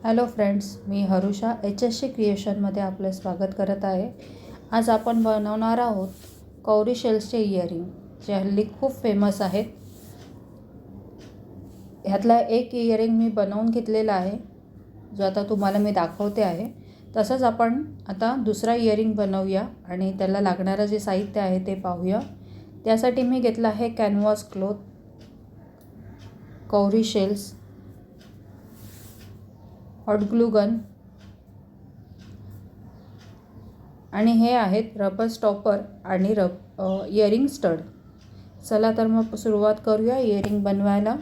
Hello friends, मी हरुषा HSC क्रिएशनमध्ये आपले स्वागत करत आहे। आज आपण बनवणार आहोत कौरी शेल्सचे इयरिंग, जे हल्ली खूप फेमस आहेत। ह्यातला एक इयरिंग मी बनवून घेतलेला आहे, जो आता तुम्हाला मी दाखवते आहे। तसंच आपण आता दुसरा इयरिंग बनवूया आणि त्याला लागणारं जे साहित्य आहे ते पाहूया। त्यासाठी मी घेतला आहे कॅनव्हास क्लॉथ, कौरी शेल्स, हॉट ग्लू गन आणि हे आहेत रबर स्टॉपर आणि इयरिंग स्टड। चला तर मग सुरुवात करूया इयरिंग बनवायला।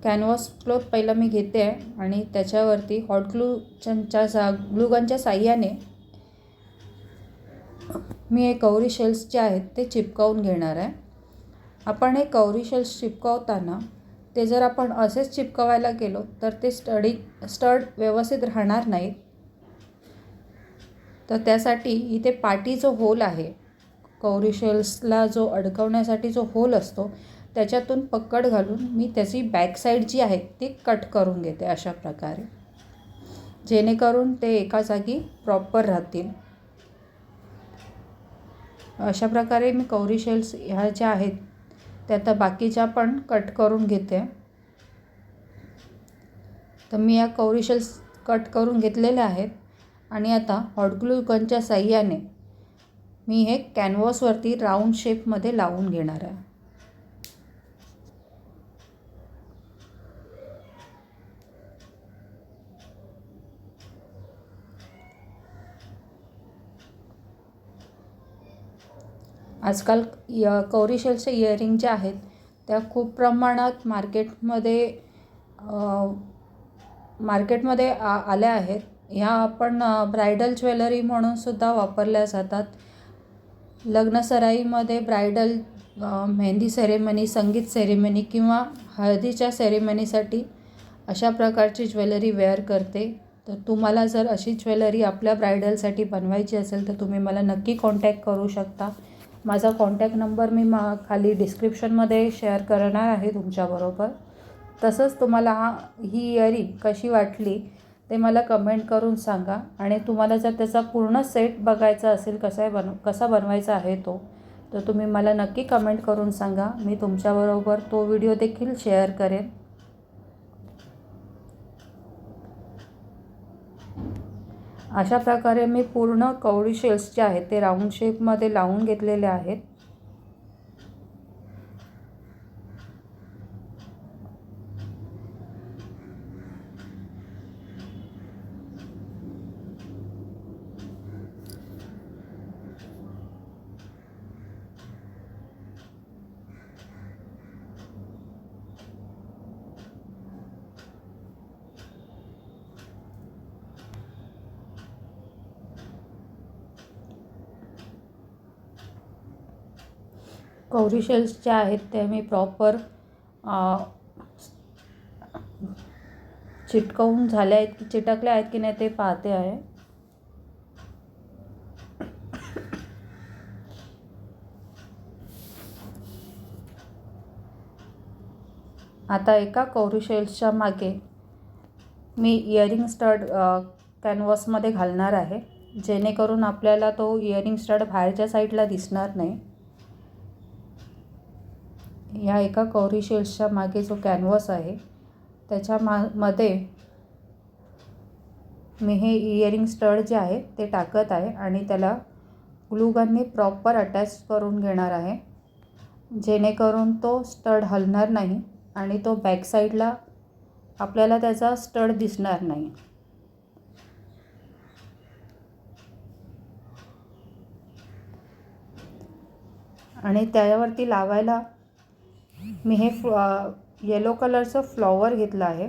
कॅनव्हास क्लॉथ पहिला मी घेते आहे आणि त्याच्यावरती हॉट ग्लूगनच्या साहाय्याने मी हे कौरी शेल्स जे आहेत ते चिपकावून घेणार आहे। आपण हे कौरी शेल्स चिपकावताना ते जर आपण असेच चिपकवायला गेलो तर ते स्टड व्यवस्थित राहणार नाही। तर त्यासाठी इथे पाटी जो होल आहे, कौरी शेल्सला जो अडकवण्यासाठी जो होल असतो, त्याच्यातून पकड घालून मी त्याची बॅक साईड जी आहे ती कट करून घेते अशा प्रकारे, जेणेकरून ते एका जागी प्रॉपर राहतील। अशा प्रकारे मी कौरी शेल्स ह्या ज्या आहेत त्या आता बाकीच्या पण कट करून घेते। तर मी या कौरी शेल्स कट करून घेतलेल्या आहेत आणि आता हॉट ग्लू गनच्या साहाय्याने मी हे कॅनव्हासवरती राऊंड शेपमध्ये लावून घेणार आहे। आजकाल कौरी शेल्सचे इयरिंग जे आहेत त्या खूप प्रमाणात मार्केटमध्ये आल्या आहेत। ह्या आपण ब्रायडल ज्वेलरी म्हणून सुद्धा वापरल्या जातात। लग्नसराईमध्ये ब्रायडल मेहंदी सेरेमनी, संगीत सेरेमनी किंवा हळदीच्या सेरेमनीसाठी अशा प्रकारची ज्वेलरी वेअर करते। तर तुम्हाला जर अशी ज्वेलरी आपल्या ब्रायडलसाठी बनवायची असेल तर तुम्ही मला नक्की कॉन्टॅक्ट करू शकता। माझा कॉन्टॅक्ट नंबर मी खाली डिस्क्रिप्शनमध्ये शेअर करणार आहे तुमच्याबरोबर। तसंच तुम्हाला ही इयरिंग कशी वाटली ते मला कमेंट करून सांगा आणि तुम्हाला जर त्याचा पूर्ण सेट बघायचा असेल कसा बनवायचा आहे तो, तर तुम्ही मला नक्की कमेंट करून सांगा। मी तुमच्याबरोबर तो व्हिडिओ देखील शेअर करेन। अशा प्रकारे मी पूर्ण कौरी शेल्स जे आहेत ते राऊंड शेपमध्ये लावून घेतलेले आहेत। कौरी शेल्स जे आहेत ते मी प्रॉपर चिटकवून चिटकले आहेत की नाही ते पाहते आहे। आता एका कौरी शेल्सच्या मागे मी इयरिंग स्टड कॅनव्हासमध्ये घालणार आहे, जेणेकरून आपल्याला तो इयरिंग स्टड बाहेरच्या साईडला दिसणार नाही। ह्या एका कौरी शेल्सच्या मागे जो कॅनव्हास आहे त्याच्या मध्ये मी हे इयरिंग स्टड जे आहे ते टाकत आहे आणि त्याला ग्लू गनने प्रॉपर अटॅच करून घेणार आहे, जेणेकरून तो स्टड हलणार नाही आणि तो बॅक साईडला आपल्याला त्याचा स्टड दिसणार नाही। आणि त्यावरती लावायला मी हे येलो कलरचं फ्लॉवर घेतलं आहे।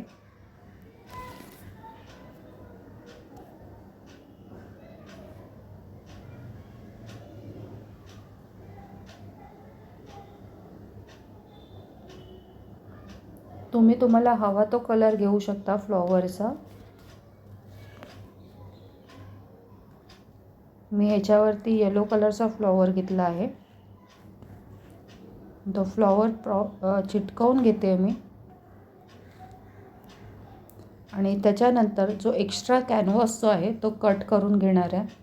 तुम्हाला हवा तो कलर घेऊ शकता फ्लॉवरचा। मी ह्याच्यावरती येलो कलरचा फ्लॉवर घेतला आहे। तो फ्लॉवर चिटकवून घेते मी। आणि त्याच्यानंतर जो एक्स्ट्रा कॅनव्हास जो आहे तो कट करून घेणार आहे.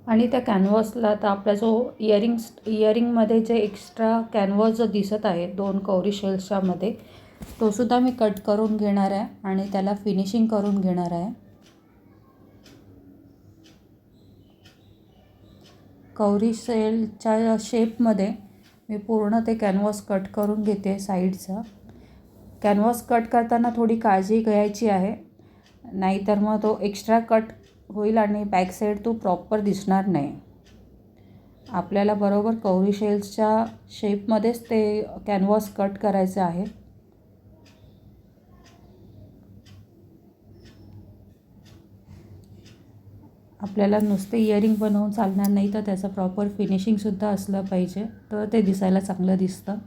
आणि त्या कॅनव्हासला आता आपला जो इयरिंगमध्ये जे एक्स्ट्रा कॅनव्हास जो दिसत आहे 2 कवरी शेल्सच्या मध्ये, तो सुद्धा मी कट करून घेणार आहे आणि त्याला फिनिशिंग करून घेणार आहे. कवरी शेलच्या शेपमध्ये मी पूर्ण ते कॅनव्हास कट करून घेते साईडचा. कॅनव्हास कट करताना थोडी काळजी घ्यायची आहे, नाहीतर मग तो एक्स्ट्रा कट होईल आणि बॅक साईड तो प्रॉपर दिसणार नाही. आपल्याला बरोबर कवरी शेल्सच्या शेपमध्येच ते कॅनव्हास कट करायचं आहे. आपल्याला नुसते इयरिंग बनवून चालणार नाही, तर त्याचं प्रॉपर फिनिशिंगसुद्धा असलं पाहिजे, तर ते दिसायला चांगलं दिसतं.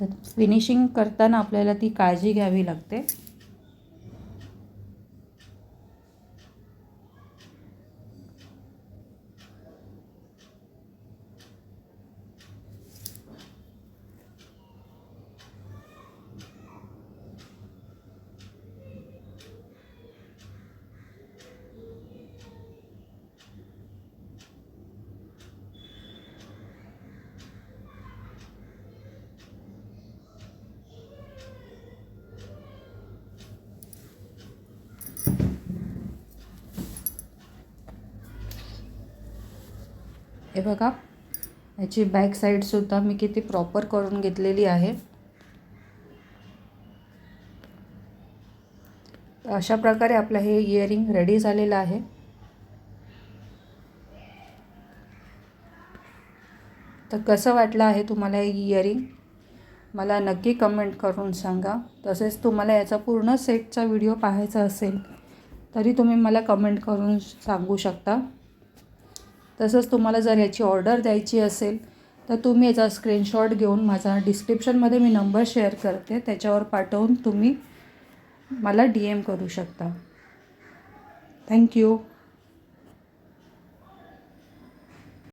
तर फिनिशिंग करताना आपल्याला ती काळजी घ्यावी लागते. हे बघा, याची बॅक साईडसुद्धा मी किती प्रॉपर करून घेतलेली आहे. अशा प्रकारे आपलं हे इयरिंग रेडी झालेलं आहे. तर कसं वाटलं आहे तुम्हाला हे इयरिंग, मला नक्की कमेंट करून सांगा. तसेच तुम्हाला याचा पूर्ण सेटचा व्हिडिओ पाहायचा असेल तरी तुम्ही मला कमेंट करून सांगू शकता. तसंच तुम्हाला जर याची ऑर्डर द्यायची असेल तर तुम्ही याचा स्क्रीनशॉट घेऊन माझा डिस्क्रिप्शनमध्ये मी नंबर शेअर करते, त्याच्यावर पाठवून तुम्ही मला DM करू शकता. थँक्यू.